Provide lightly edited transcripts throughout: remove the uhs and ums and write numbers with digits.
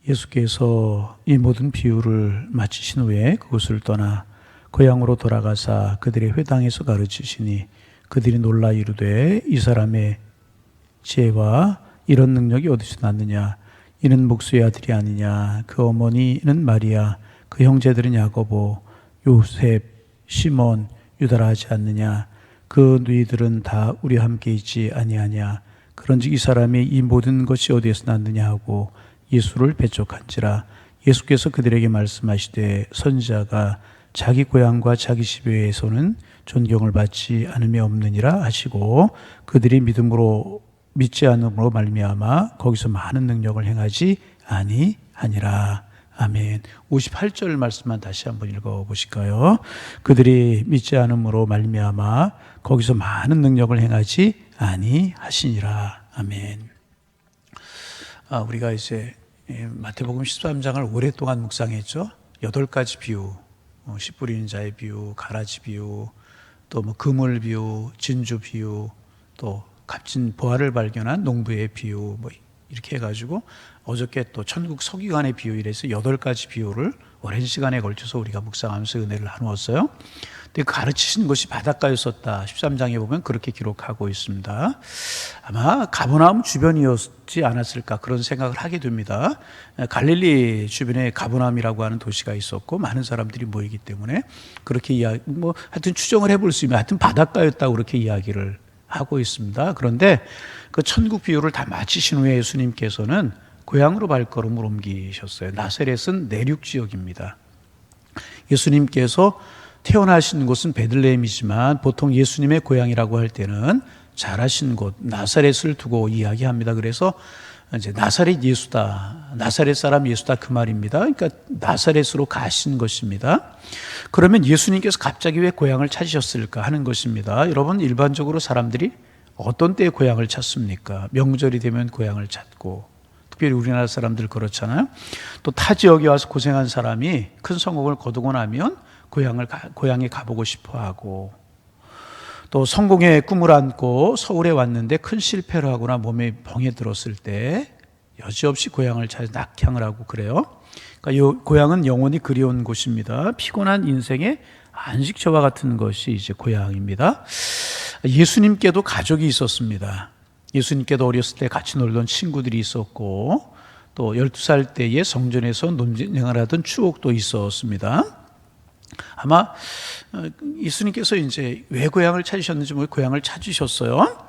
예수께서 이 모든 비유를 마치신 후에 그곳을 떠나 고향으로 돌아가사 그들의 회당에서 가르치시니 그들이 놀라 이르되 이 사람의 지혜와 이런 능력이 어디서 났느냐? 이는 목수의 아들이 아니냐? 그 어머니는 마리아, 그 형제들은 야고보, 요셉, 시몬, 유다라 하지 않느냐? 그 누이들은 다 우리와 함께 있지 아니하냐? 그런즉 이 사람이 이 모든 것이 어디에서 났느냐 하고 예수를 배척한지라. 예수께서 그들에게 말씀하시되 선지자가 자기 고향과 자기 집에서는 존경을 받지 않음이 없느니라 하시고 그들이 믿지 않음으로 말미암아 거기서 많은 능력을 행하지 아니하니라. 아멘. 58절 말씀만 다시 한번 읽어보실까요? 그들이 믿지 않음으로 말미암아 거기서 많은 능력을 행하지 아니하시니라. 아멘. 우리가 이제 마태복음 13장을 오랫동안 묵상했죠. 8가지 비유, 씨 뿌리는 자의 비유, 가라지 비유, 또 그물 비유, 진주 비유, 또 값진 보화를 발견한 농부의 비유, 이렇게 해가지고 어저께 또 천국 서기관의 비유 이래서 8가지 비유를 오랜 시간에 걸쳐서 우리가 묵상하면서 은혜를 나누었어요. 근데 가르치신 것이 바닷가였었다. 13장에 보면 그렇게 기록하고 있습니다. 아마 가버나움 주변이었지 않았을까 그런 생각을 하게 됩니다. 갈릴리 주변에 가버나움이라고 하는 도시가 있었고 많은 사람들이 모이기 때문에 그렇게 하여튼 추정을 해볼 수 있으면 하여튼 바닷가였다고 그렇게 이야기를 하고 있습니다. 그런데 그 천국 비유를 다 마치신 후에 예수님께서는 고향으로 발걸음을 옮기셨어요. 나사렛은 내륙 지역입니다. 예수님께서 태어나신 곳은 베들레헴이지만 보통 예수님의 고향이라고 할 때는 자라신 곳 나사렛을 두고 이야기합니다. 그래서 이제 나사렛 예수다, 나사렛 사람 예수다 그 말입니다. 그러니까 나사렛으로 가신 것입니다. 그러면 예수님께서 갑자기 왜 고향을 찾으셨을까 하는 것입니다. 여러분, 일반적으로 사람들이 어떤 때에 고향을 찾습니까? 명절이 되면 고향을 찾고, 특별히 우리나라 사람들 그렇잖아요. 또 타 지역에 와서 고생한 사람이 큰 성공을 거두고 나면 고향에 가보고 싶어하고, 또 성공의 꿈을 안고 서울에 왔는데 큰 실패를 하거나 몸에 병에 들었을 때 여지없이 고향을 찾아 낙향을 하고 그래요. 그러니까 이 고향은 영원히 그리운 곳입니다. 피곤한 인생의 안식처와 같은 것이 이제 고향입니다. 예수님께도 가족이 있었습니다. 예수님께도 어렸을 때 같이 놀던 친구들이 있었고, 또 12살 때에 성전에서 논쟁을 하던 추억도 있었습니다. 아마 예수님께서 이제 왜 고향을 찾으셨는지 고향을 찾으셨어요.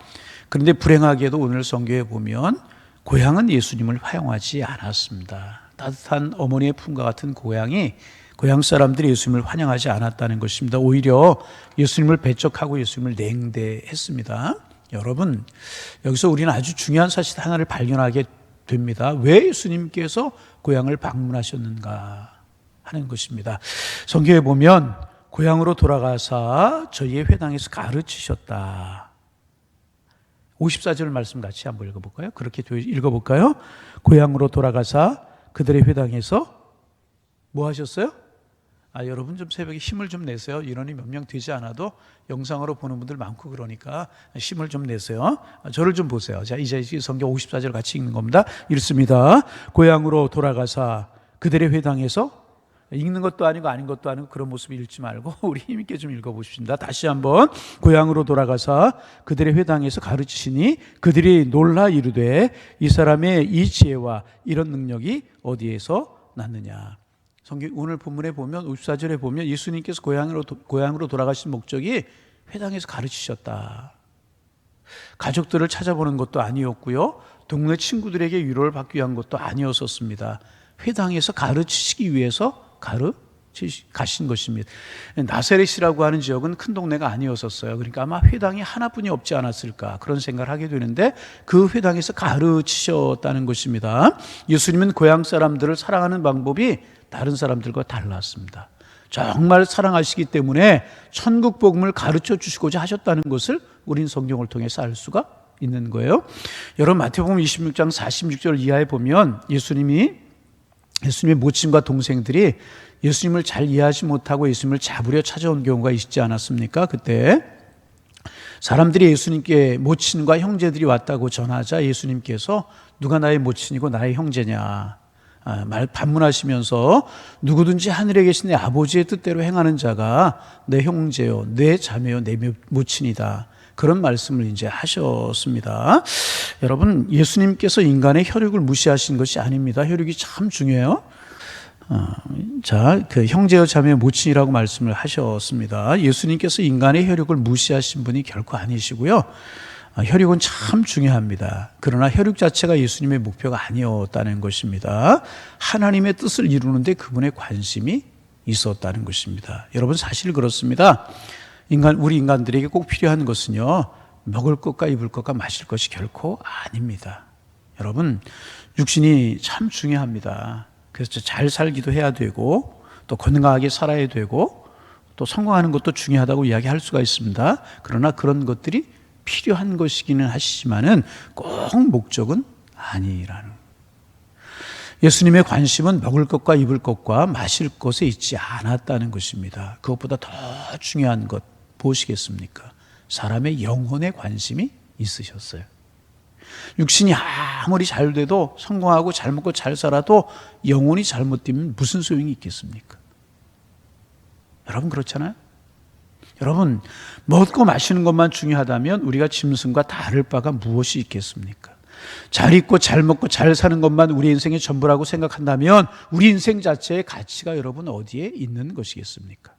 그런데 불행하게도 오늘 성경에 보면 고향은 예수님을 화용하지 않았습니다. 따뜻한 어머니의 품과 같은 고향 사람들이 예수님을 환영하지 않았다는 것입니다. 오히려 예수님을 배척하고 예수님을 냉대했습니다. 여러분, 여기서 우리는 아주 중요한 사실 하나를 발견하게 됩니다. 왜 예수님께서 고향을 방문하셨는가 하는 것입니다. 성경에 보면 고향으로 돌아가사 저희의 회당에서 가르치셨다. 54절 말씀 같이 한번 읽어볼까요? 그렇게 읽어볼까요? 고향으로 돌아가사 그들의 회당에서 뭐 하셨어요? 여러분 좀 새벽에 힘을 좀 내세요. 인원이 몇 명 되지 않아도 영상으로 보는 분들 많고 그러니까 힘을 좀 내세요. 저를 좀 보세요. 자, 이제 성경 54절 같이 읽는 겁니다. 읽습니다. 고향으로 돌아가사 그들의 회당에서, 읽는 것도 아니고 아닌 것도 아니고 그런 모습 읽지 말고 우리 힘있게 좀 읽어보십니다. 다시 한번 고향으로 돌아가사 그들의 회당에서 가르치시니 그들이 놀라 이르되 이 사람의 이 지혜와 이런 능력이 어디에서 났느냐. 성경 오늘 본문에 보면 54절에 보면 예수님께서 고향으로 돌아가신 목적이 회당에서 가르치셨다. 가족들을 찾아보는 것도 아니었고요, 동네 친구들에게 위로를 받기 위한 것도 아니었었습니다. 회당에서 가르치시기 위해서 가신 것입니다. 나사렛이라고 하는 지역은 큰 동네가 아니었었어요. 그러니까 아마 회당이 하나뿐이 없지 않았을까 그런 생각을 하게 되는데 그 회당에서 가르치셨다는 것입니다. 예수님은 고향 사람들을 사랑하는 방법이 다른 사람들과 달랐습니다. 정말 사랑하시기 때문에 천국 복음을 가르쳐 주시고자 하셨다는 것을 우린 성경을 통해서 알 수가 있는 거예요. 여러분, 마태복음 26장 46절 이하에 보면 예수님의 모친과 동생들이 예수님을 잘 이해하지 못하고 예수님을 잡으려 찾아온 경우가 있지 않았습니까? 그때 사람들이 예수님께 모친과 형제들이 왔다고 전하자 예수님께서 누가 나의 모친이고 나의 형제냐, 반문하시면서 누구든지 하늘에 계신 내 아버지의 뜻대로 행하는 자가 내 형제요, 내 자매요, 내 모친이다. 그런 말씀을 이제 하셨습니다. 여러분, 예수님께서 인간의 혈육을 무시하신 것이 아닙니다. 혈육이 참 중요해요. 그 형제여 자매 모친이라고 말씀을 하셨습니다. 예수님께서 인간의 혈육을 무시하신 분이 결코 아니시고요. 혈육은 참 중요합니다. 그러나 혈육 자체가 예수님의 목표가 아니었다는 것입니다. 하나님의 뜻을 이루는데 그분의 관심이 있었다는 것입니다. 여러분, 사실 그렇습니다. 우리 인간들에게 꼭 필요한 것은요, 먹을 것과 입을 것과 마실 것이 결코 아닙니다. 여러분, 육신이 참 중요합니다. 그래서 잘 살기도 해야 되고, 또 건강하게 살아야 되고, 또 성공하는 것도 중요하다고 이야기할 수가 있습니다. 그러나 그런 것들이 필요한 것이기는 하시지만은 꼭 목적은 아니라는. 예수님의 관심은 먹을 것과 입을 것과 마실 것에 있지 않았다는 것입니다. 그것보다 더 중요한 것 무엇이겠습니까? 사람의 영혼에 관심이 있으셨어요. 육신이 아무리 잘 돼도 성공하고 잘 먹고 잘 살아도 영혼이 잘못되면 무슨 소용이 있겠습니까? 여러분, 그렇잖아요? 여러분, 먹고 마시는 것만 중요하다면 우리가 짐승과 다를 바가 무엇이 있겠습니까? 잘 입고 잘 먹고 잘 사는 것만 우리 인생의 전부라고 생각한다면 우리 인생 자체의 가치가 여러분 어디에 있는 것이겠습니까?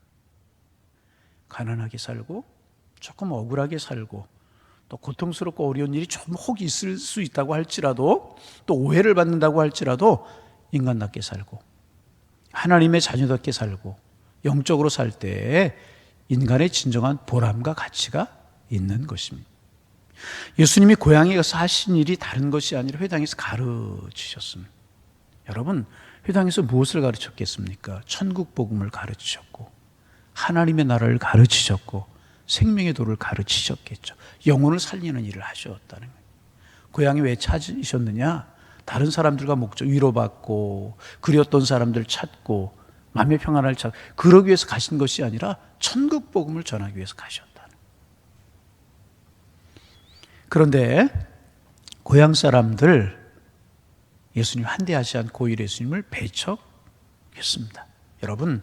가난하게 살고 조금 억울하게 살고 또 고통스럽고 어려운 일이 좀 혹 있을 수 있다고 할지라도 또 오해를 받는다고 할지라도 인간답게 살고 하나님의 자녀답게 살고 영적으로 살 때 인간의 진정한 보람과 가치가 있는 것입니다. 예수님이 고향에 가서 하신 일이 다른 것이 아니라 회당에서 가르치셨습니다. 여러분, 회당에서 무엇을 가르쳤겠습니까? 천국 복음을 가르치셨고 하나님의 나라를 가르치셨고 생명의 도를 가르치셨겠죠. 영혼을 살리는 일을 하셨다는 거예요. 고향에 왜 찾으셨느냐? 다른 사람들과 목적 위로받고 그리웠던 사람들 찾고 마음의 평안을 찾고 그러기 위해서 가신 것이 아니라 천국 복음을 전하기 위해서 가셨다는. 그런데 고향 사람들 예수님 한대하지 않고 오히려 예수님을 배척했습니다. 여러분,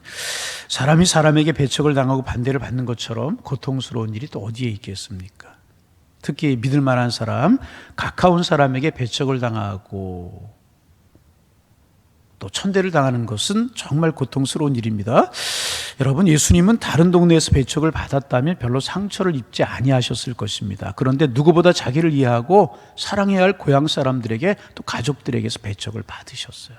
사람이 사람에게 배척을 당하고 반대를 받는 것처럼 고통스러운 일이 또 어디에 있겠습니까? 특히 믿을 만한 사람, 가까운 사람에게 배척을 당하고 또 천대를 당하는 것은 정말 고통스러운 일입니다. 여러분, 예수님은 다른 동네에서 배척을 받았다면 별로 상처를 입지 아니하셨을 것입니다. 그런데 누구보다 자기를 이해하고 사랑해야 할 고향 사람들에게 또 가족들에게서 배척을 받으셨어요.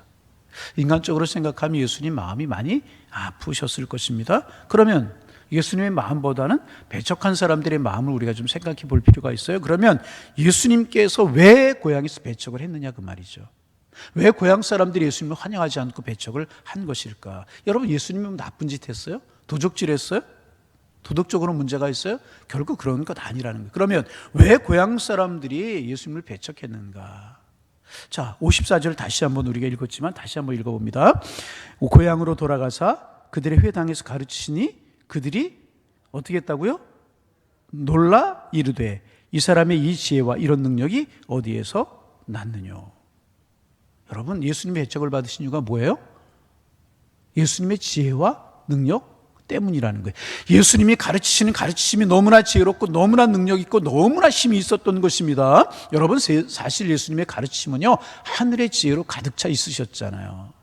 인간적으로 생각하면 예수님 마음이 많이 아프셨을 것입니다. 그러면 예수님의 마음보다는 배척한 사람들의 마음을 우리가 좀 생각해 볼 필요가 있어요. 그러면 예수님께서 왜 고향에서 배척을 했느냐 그 말이죠. 왜 고향 사람들이 예수님을 환영하지 않고 배척을 한 것일까? 여러분, 예수님은 나쁜 짓 했어요? 도적질 했어요? 도덕적으로 문제가 있어요? 결국 그런 것 아니라는 거예요. 그러면 왜 고향 사람들이 예수님을 배척했는가? 자, 54절 다시 한번 우리가 읽었지만 다시 한번 읽어봅니다. 고향으로 돌아가사 그들의 회당에서 가르치시니 그들이 어떻게 했다고요? 놀라 이르되 이 사람의 이 지혜와 이런 능력이 어디에서 났느냐? 여러분, 예수님의 배척을 받으신 이유가 뭐예요? 예수님의 지혜와 능력 때문이라는 거예요. 예수님이 가르치시는 가르치심이 너무나 지혜롭고 너무나 능력 있고 너무나 힘이 있었던 것입니다. 여러분, 사실 예수님의 가르치심은요, 하늘의 지혜로 가득 차 있으셨잖아요.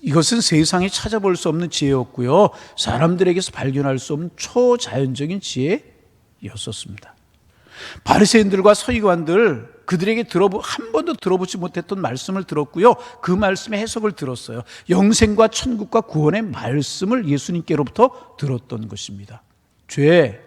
이것은 세상에 찾아볼 수 없는 지혜였고요, 사람들에게서 발견할 수 없는 초자연적인 지혜였었습니다. 바리새인들과 서기관들 그들에게 한 번도 들어보지 못했던 말씀을 들었고요, 그 말씀의 해석을 들었어요. 영생과 천국과 구원의 말씀을 예수님께로부터 들었던 것입니다. 죄,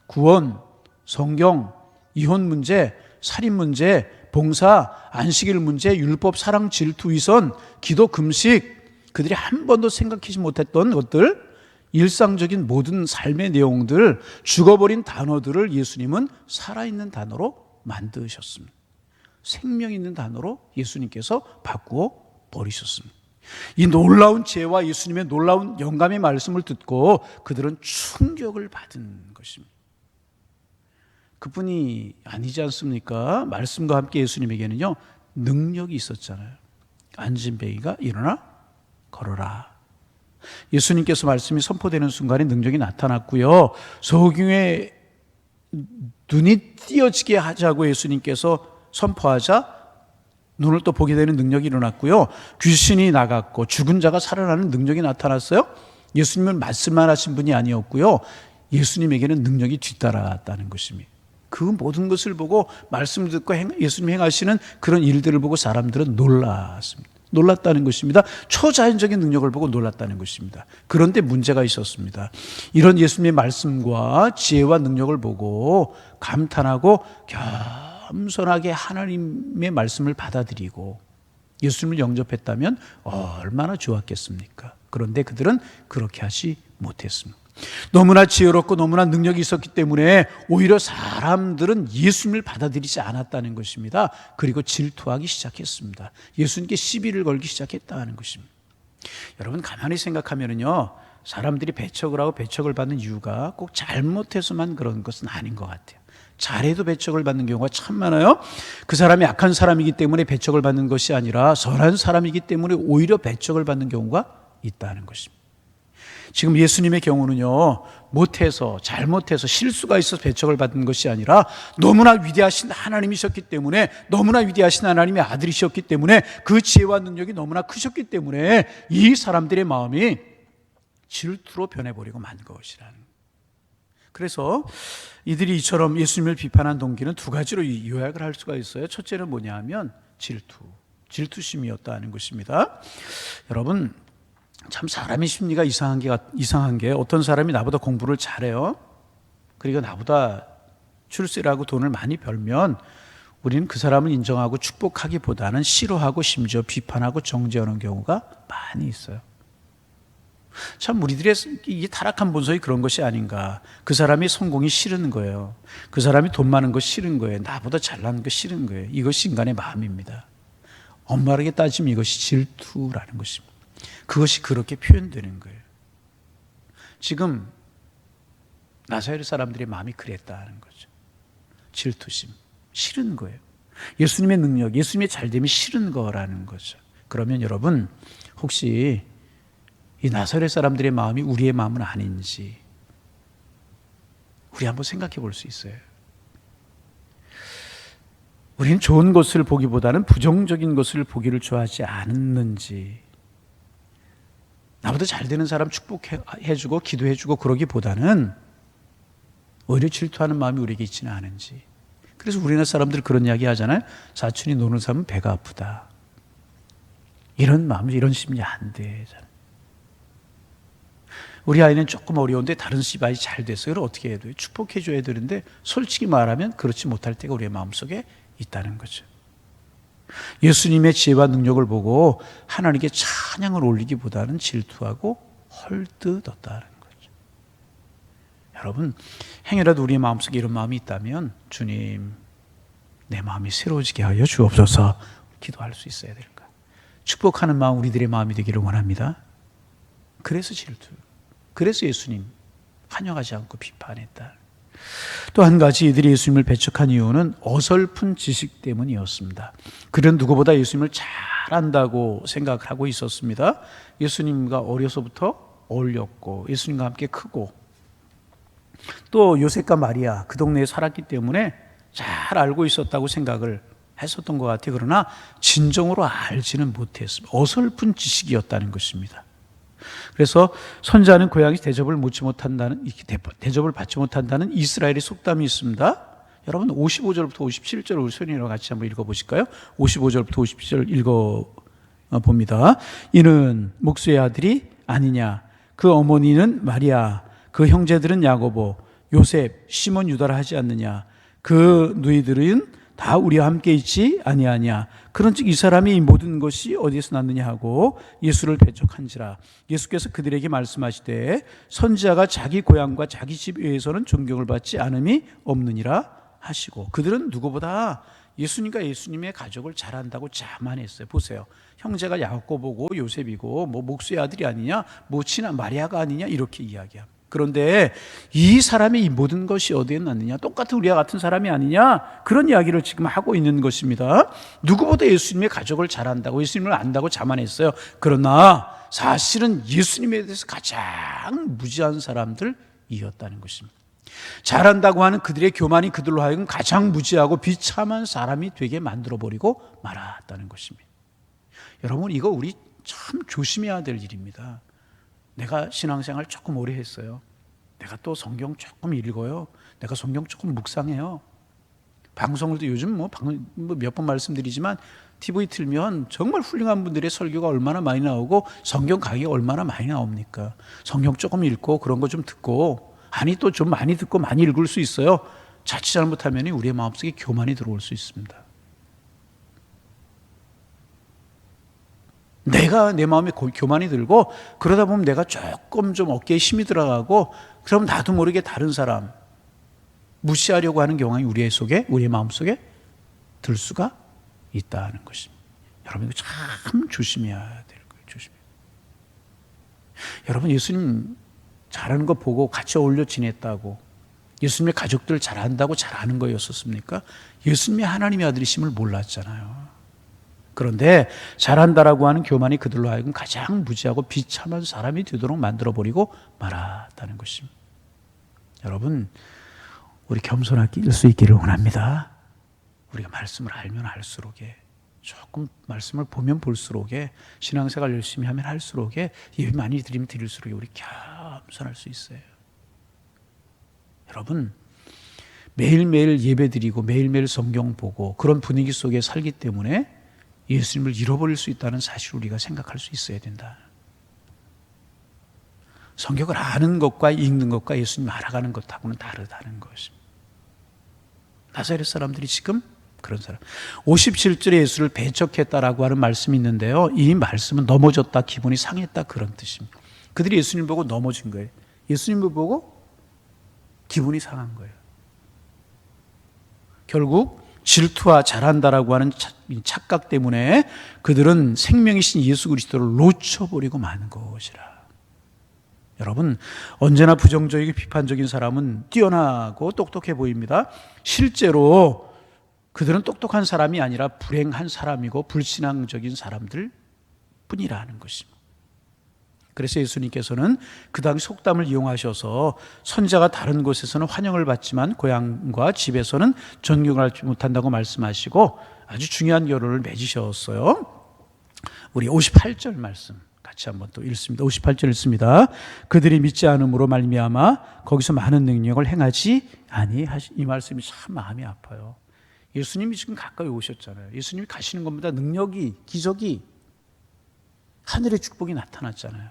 구원, 성경, 이혼 문제, 살인 문제, 봉사, 안식일 문제, 율법, 사랑, 질투, 위선, 기도, 금식, 그들이 한 번도 생각하지 못했던 것들, 일상적인 모든 삶의 내용들, 죽어버린 단어들을 예수님은 살아있는 단어로 만드셨습니다. 생명 있는 단어로 예수님께서 바꾸어 버리셨습니다. 이 놀라운 지혜와 예수님의 놀라운 영감의 말씀을 듣고 그들은 충격을 받은 것입니다. 그뿐이 아니지 않습니까? 말씀과 함께 예수님에게는요, 능력이 있었잖아요. 앉은 베이가 일어나 걸어라. 예수님께서 말씀이 선포되는 순간에 능력이 나타났고요. 소경의 눈이 띄어지게 하자고 예수님께서 선포하자 눈을 또 보게 되는 능력이 일어났고요. 귀신이 나갔고 죽은 자가 살아나는 능력이 나타났어요. 예수님은 말씀만 하신 분이 아니었고요. 예수님에게는 능력이 뒤따랐다는 것입니다. 그 모든 것을 보고 말씀을 듣고 예수님 행하시는 그런 일들을 보고 사람들은 놀랐다는 것입니다. 초자연적인 능력을 보고 놀랐다는 것입니다. 그런데 문제가 있었습니다. 이런 예수님의 말씀과 지혜와 능력을 보고 감탄하고 겸손하게 하나님의 말씀을 받아들이고 예수님을 영접했다면 얼마나 좋았겠습니까? 그런데 그들은 그렇게 하지 못했습니다. 너무나 지혜롭고 너무나 능력이 있었기 때문에 오히려 사람들은 예수님을 받아들이지 않았다는 것입니다. 그리고 질투하기 시작했습니다. 예수님께 시비를 걸기 시작했다는 것입니다. 여러분 가만히 생각하면요, 사람들이 배척을 하고 배척을 받는 이유가 꼭 잘못해서만 그런 것은 아닌 것 같아요. 잘해도 배척을 받는 경우가 참 많아요. 그 사람이 악한 사람이기 때문에 배척을 받는 것이 아니라 선한 사람이기 때문에 오히려 배척을 받는 경우가 있다는 것입니다. 지금 예수님의 경우는요, 못해서 잘못해서 실수가 있어서 배척을 받은 것이 아니라 너무나 위대하신 하나님이셨기 때문에, 너무나 위대하신 하나님의 아들이셨기 때문에, 그 지혜와 능력이 너무나 크셨기 때문에 이 사람들의 마음이 질투로 변해버리고 만 것이라는. 그래서 이들이 이처럼 예수님을 비판한 동기는 두 가지로 요약을 할 수가 있어요. 첫째는 뭐냐 하면 질투심이었다는 것입니다. 여러분 참 사람의 심리가 이상한 게 어떤 사람이 나보다 공부를 잘해요. 그리고 나보다 출세를 하고 돈을 많이 벌면 우리는 그 사람을 인정하고 축복하기보다는 싫어하고 심지어 비판하고 정죄하는 경우가 많이 있어요. 참 우리들의 이 타락한 본성이 그런 것이 아닌가. 그 사람이 성공이 싫은 거예요. 그 사람이 돈 많은 거 싫은 거예요. 나보다 잘나는 거 싫은 거예요. 이것이 인간의 마음입니다. 엄밀하게 따지면 이것이 질투라는 것입니다. 그것이 그렇게 표현되는 거예요. 지금 나사렛 사람들의 마음이 그랬다는 거죠. 질투심, 싫은 거예요. 예수님의 능력, 예수님의 잘됨이 싫은 거라는 거죠. 그러면 여러분 혹시 이 나사렛 사람들의 마음이 우리의 마음은 아닌지 우리 한번 생각해 볼 수 있어요. 우리는 좋은 것을 보기보다는 부정적인 것을 보기를 좋아하지 않는지, 나보다 잘 되는 사람 축복해주고 기도해주고 그러기보다는 오히려 질투하는 마음이 우리에게 있지는 않은지. 그래서 우리나라 사람들 그런 이야기 하잖아요. 사촌이 노는 사람은 배가 아프다. 이런 마음, 이런 심리 안 되잖아요. 우리 아이는 조금 어려운데 다른 집 아이 잘 됐어요. 그럼 어떻게 해야 돼요? 축복해줘야 되는데 솔직히 말하면 그렇지 못할 때가 우리의 마음속에 있다는 거죠. 예수님의 지혜와 능력을 보고 하나님께 찬양을 올리기보다는 질투하고 헐뜯었다는 거죠. 여러분 행여라도 우리의 마음속에 이런 마음이 있다면 주님 내 마음이 새로워지게 하여 주옵소서 기도할 수 있어야 될까. 축복하는 마음 우리들의 마음이 되기를 원합니다. 그래서 질투, 그래서 예수님 환영하지 않고 비판했다. 또 한 가지 이들이 예수님을 배척한 이유는 어설픈 지식 때문이었습니다. 그들은 누구보다 예수님을 잘 안다고 생각을 하고 있었습니다. 예수님과 어려서부터 어울렸고 예수님과 함께 크고 또 요셉과 마리아 그 동네에 살았기 때문에 잘 알고 있었다고 생각을 했었던 것 같아요. 그러나 진정으로 알지는 못했습니다. 어설픈 지식이었다는 것입니다. 그래서 선지자는 고향이 대접을 받지 못한다는 이스라엘의 속담이 있습니다. 여러분 55절부터 57절 우리 손이랑 같이 한번 읽어보실까요? 55절부터 57절 읽어봅니다. 이는 목수의 아들이 아니냐? 그 어머니는 마리아, 그 형제들은 야고보, 요셉, 시몬, 유다라 하지 않느냐? 그 누이들은 다 우리와 함께 있지 아니하냐? 그런즉 이 사람이 이 모든 것이 어디에서 났느냐 하고 예수를 배척한지라. 예수께서 그들에게 말씀하시되 선지자가 자기 고향과 자기 집 외에서는 존경을 받지 않음이 없느니라 하시고, 그들은 누구보다 예수님과 예수님의 가족을 잘 안다고 자만했어요. 보세요. 형제가 야고보고 요셉이고 뭐 목수의 아들이 아니냐, 뭐 친한 마리아가 아니냐 이렇게 이야기합니다. 그런데 이 사람의 이 모든 것이 어디에 났느냐? 똑같은 우리와 같은 사람이 아니냐? 그런 이야기를 지금 하고 있는 것입니다. 누구보다 예수님의 가족을 잘 안다고, 예수님을 안다고 자만했어요. 그러나 사실은 예수님에 대해서 가장 무지한 사람들이었다는 것입니다. 잘한다고 하는 그들의 교만이 그들로 하여금 가장 무지하고 비참한 사람이 되게 만들어버리고 말았다는 것입니다. 여러분, 이거 우리 참 조심해야 될 일입니다. 내가 신앙생활 조금 오래 했어요. 내가 또 성경 조금 읽어요. 내가 성경 조금 묵상해요. 방송을 또 요즘 몇 번 말씀드리지만 TV 틀면 정말 훌륭한 분들의 설교가 얼마나 많이 나오고 성경 강의가 얼마나 많이 나옵니까? 성경 조금 읽고 그런 거 좀 듣고, 아니 또 좀 많이 듣고 많이 읽을 수 있어요. 자칫 잘못하면 우리의 마음속에 교만이 들어올 수 있습니다. 내가 내 마음에 교만이 들고 그러다 보면 내가 조금 좀 어깨에 힘이 들어가고, 그럼 나도 모르게 다른 사람 무시하려고 하는 경향이 우리의 마음속에 들 수가 있다는 것입니다. 여러분, 이거 참 조심해야 될 거예요. 조심해야. 여러분, 예수님 잘하는 거 보고 같이 어울려 지냈다고 예수님의 가족들 잘한다고 잘하는 거였었습니까? 예수님이 하나님의 아들이심을 몰랐잖아요. 그런데 잘한다라고 하는 교만이 그들로 하여금 가장 무지하고 비참한 사람이 되도록 만들어버리고 말았다는 것입니다. 여러분, 우리 겸손하게 일 수 있기를 원합니다. 우리가 말씀을 알면 알수록에, 조금 말씀을 보면 볼수록에, 신앙생활 열심히 하면 할수록에, 예배 많이 드리면 드릴수록에 우리 겸손할 수 있어요. 여러분, 매일매일 예배 드리고 매일매일 성경 보고 그런 분위기 속에 살기 때문에 예수님을 잃어버릴 수 있다는 사실을 우리가 생각할 수 있어야 된다. 성경을 아는 것과 읽는 것과 예수님 알아가는 것하고는 다르다는 것입니다. 나사렛 사람들이 지금 그런 사람, 57절에 예수를 배척했다라고 하는 말씀이 있는데요, 이 말씀은 넘어졌다, 기분이 상했다, 그런 뜻입니다. 그들이 예수님 보고 넘어진 거예요. 예수님을 보고 기분이 상한 거예요. 결국 질투와 잘한다라고 하는 착각 때문에 그들은 생명이신 예수 그리스도를 놓쳐버리고 마는 것이라. 여러분, 언제나 부정적이고 비판적인 사람은 뛰어나고 똑똑해 보입니다. 실제로 그들은 똑똑한 사람이 아니라 불행한 사람이고 불신앙적인 사람들 뿐이라는 것입니다. 그래서 예수님께서는 그 당시 속담을 이용하셔서 선자가 다른 곳에서는 환영을 받지만 고향과 집에서는 존경을 못한다고 말씀하시고 아주 중요한 결론을 맺으셨어요. 우리 58절 말씀 같이 한번 또 읽습니다. 58절 읽습니다. 그들이 믿지 않음으로 말미암아 거기서 많은 능력을 행하지 아니하시. 이 말씀이 참 마음이 아파요. 예수님이 지금 가까이 오셨잖아요. 예수님이 가시는 것보다 능력이, 기적이, 하늘의 축복이 나타났잖아요.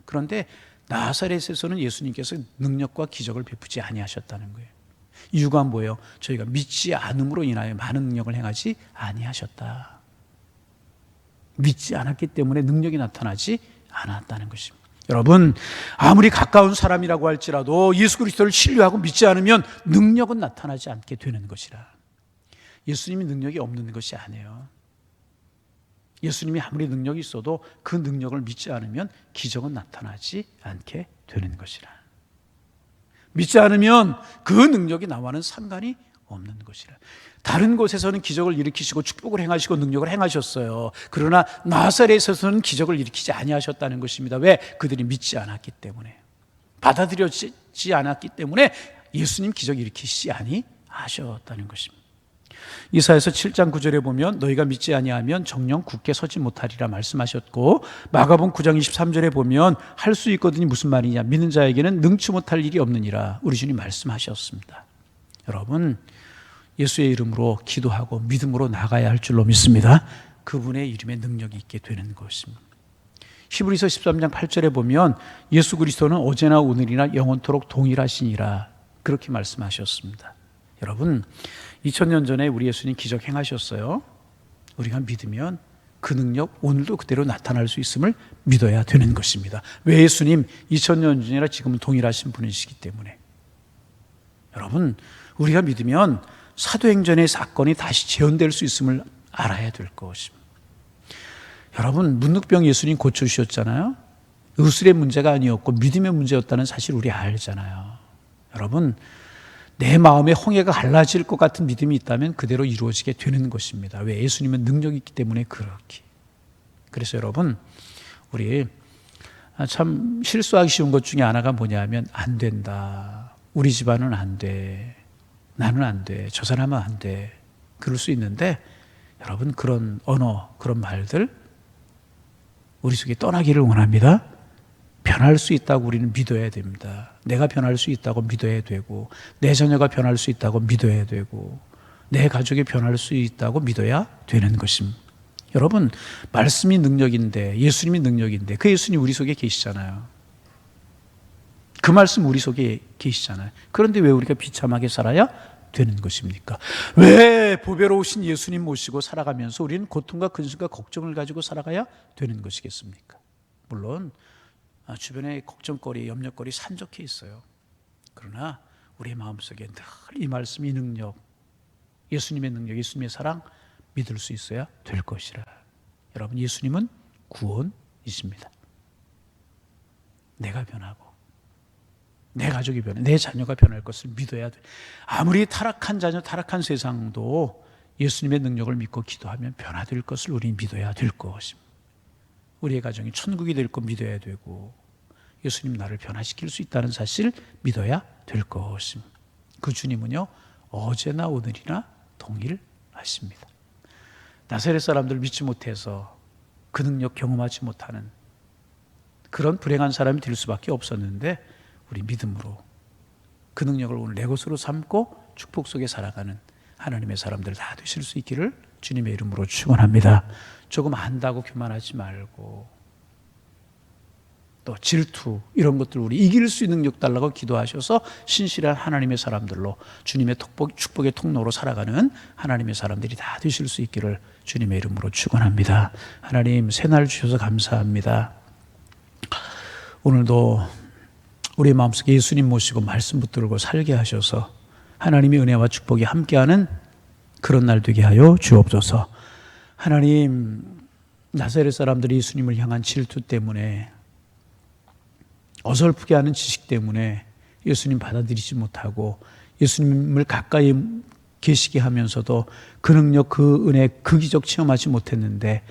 그런데 나사렛에서는 예수님께서 능력과 기적을 베푸지 아니하셨다는 거예요. 이유가 뭐예요? 저희가 믿지 않음으로 인하여 많은 능력을 행하지 아니하셨다. 믿지 않았기 때문에 능력이 나타나지 않았다는 것입니다. 여러분, 아무리 가까운 사람이라고 할지라도 예수 그리스도를 신뢰하고 믿지 않으면 능력은 나타나지 않게 되는 것이라. 예수님이 능력이 없는 것이 아니에요. 예수님이 아무리 능력이 있어도 그 능력을 믿지 않으면 기적은 나타나지 않게 되는 것이라. 믿지 않으면 그 능력이 나와는 상관이 없는 것이라. 다른 곳에서는 기적을 일으키시고 축복을 행하시고 능력을 행하셨어요. 그러나 나사렛에서는 기적을 일으키지 아니하셨다는 것입니다. 왜? 그들이 믿지 않았기 때문에, 받아들여지지 않았기 때문에 예수님 기적 일으키시지 아니하셨다는 것입니다. 이사야서 7장 9절에 보면 너희가 믿지 아니하면 정녕 굳게 서지 못하리라 말씀하셨고, 마가복음 9장 23절에 보면 할 수 있거든이 무슨 말이냐, 믿는 자에게는 능치 못할 일이 없느니라 우리 주님 말씀하셨습니다. 여러분, 예수의 이름으로 기도하고 믿음으로 나가야 할 줄로 믿습니다. 그분의 이름에 능력이 있게 되는 것입니다. 히브리서 13장 8절에 보면 예수 그리스도는 어제나 오늘이나 영원토록 동일하시니라 그렇게 말씀하셨습니다. 여러분, 2000년 전에 우리 예수님 기적 행하셨어요. 우리가 믿으면 그 능력 오늘도 그대로 나타날 수 있음을 믿어야 되는 것입니다. 왜? 예수님 2000년 전이나 지금은 동일하신 분이시기 때문에. 여러분, 우리가 믿으면 사도행전의 사건이 다시 재현될 수 있음을 알아야 될 것입니다. 여러분, 문득병 예수님 고쳐주셨잖아요. 의술의 문제가 아니었고 믿음의 문제였다는 사실을 우리 알잖아요. 여러분, 내 마음에 홍해가 갈라질 것 같은 믿음이 있다면 그대로 이루어지게 되는 것입니다. 왜? 예수님은 능력이 있기 때문에 그렇게. 그래서 여러분, 우리 참 실수하기 쉬운 것 중에 하나가 뭐냐면 안 된다. 우리 집안은 안 돼. 나는 안 돼. 저 사람은 안 돼. 그럴 수 있는데 여러분, 그런 언어, 그런 말들 우리 속에 떠나기를 원합니다. 변할 수 있다고 우리는 믿어야 됩니다. 내가 변할 수 있다고 믿어야 되고, 내 자녀가 변할 수 있다고 믿어야 되고, 내 가족이 변할 수 있다고 믿어야 되는 것입니다. 여러분, 말씀이 능력인데, 예수님이 능력인데, 그 예수님이 우리 속에 계시잖아요. 그 말씀 우리 속에 계시잖아요. 그런데 왜 우리가 비참하게 살아야 되는 것입니까? 왜 보배로우신 예수님 모시고 살아가면서 우리는 고통과 근심과 걱정을 가지고 살아가야 되는 것이겠습니까? 물론 주변에 걱정거리, 염려거리 산적해 있어요. 그러나 우리의 마음속에 늘 이 말씀, 이 능력, 예수님의 능력, 예수님의 사랑 믿을 수 있어야 될 것이라. 여러분, 예수님은 구원이십니다. 내가 변하고 내 가족이 변해, 내 자녀가 변할 것을 믿어야 돼. 아무리 타락한 자녀, 타락한 세상도 예수님의 능력을 믿고 기도하면 변화될 것을 우리는 믿어야 될 것입니다. 우리의 가정이 천국이 될 것 믿어야 되고, 예수님 나를 변화시킬 수 있다는 사실 믿어야 될 것입니다. 그 주님은요, 어제나 오늘이나 동일하십니다. 나사렛 사람들 믿지 못해서 그 능력 경험하지 못하는 그런 불행한 사람이 될 수밖에 없었는데, 우리 믿음으로 그 능력을 오늘 내 것으로 삼고 축복 속에 살아가는 하나님의 사람들 다 되실 수 있기를 주님의 이름으로 축원합니다. 조금 안다고 교만하지 말고, 또 질투 이런 것들 우리 이길 수 있는 능력 달라고 기도하셔서 신실한 하나님의 사람들로 주님의 축복의 통로로 살아가는 하나님의 사람들이 다 되실 수 있기를 주님의 이름으로 축원합니다. 하나님, 새날 주셔서 감사합니다. 오늘도 우리 마음속에 예수님 모시고 말씀 붙들고 살게 하셔서 하나님의 은혜와 축복이 함께하는 그런 날 되게 하여 주옵소서. 하나님, 나사렛 사람들이 예수님을 향한 질투 때문에, 어설프게 하는 지식 때문에 예수님 받아들이지 못하고 예수님을 가까이 계시게 하면서도 그 능력, 그 은혜, 그 기적 체험하지 못했는데,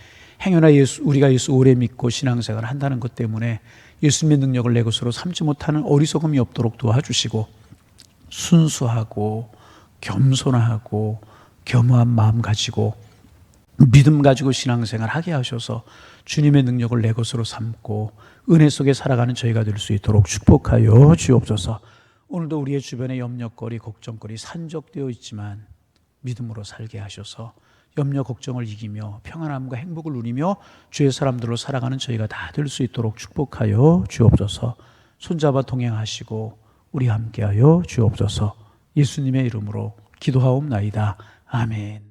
행여나 우리가 예수 오래 믿고 신앙생활을 한다는 것 때문에 예수님의 능력을 내 것으로 삼지 못하는 어리석음이 없도록 도와주시고, 순수하고 겸손하고 겸허한 마음 가지고 믿음 가지고 신앙생활 하게 하셔서 주님의 능력을 내 것으로 삼고 은혜 속에 살아가는 저희가 될 수 있도록 축복하여 주옵소서. 오늘도 우리의 주변에 염려거리, 걱정거리 산적되어 있지만 믿음으로 살게 하셔서 염려, 걱정을 이기며 평안함과 행복을 누리며 주의 사람들로 살아가는 저희가 다 될 수 있도록 축복하여 주옵소서. 손잡아 동행하시고 우리 함께하여 주옵소서. 예수님의 이름으로 기도하옵나이다. 아멘.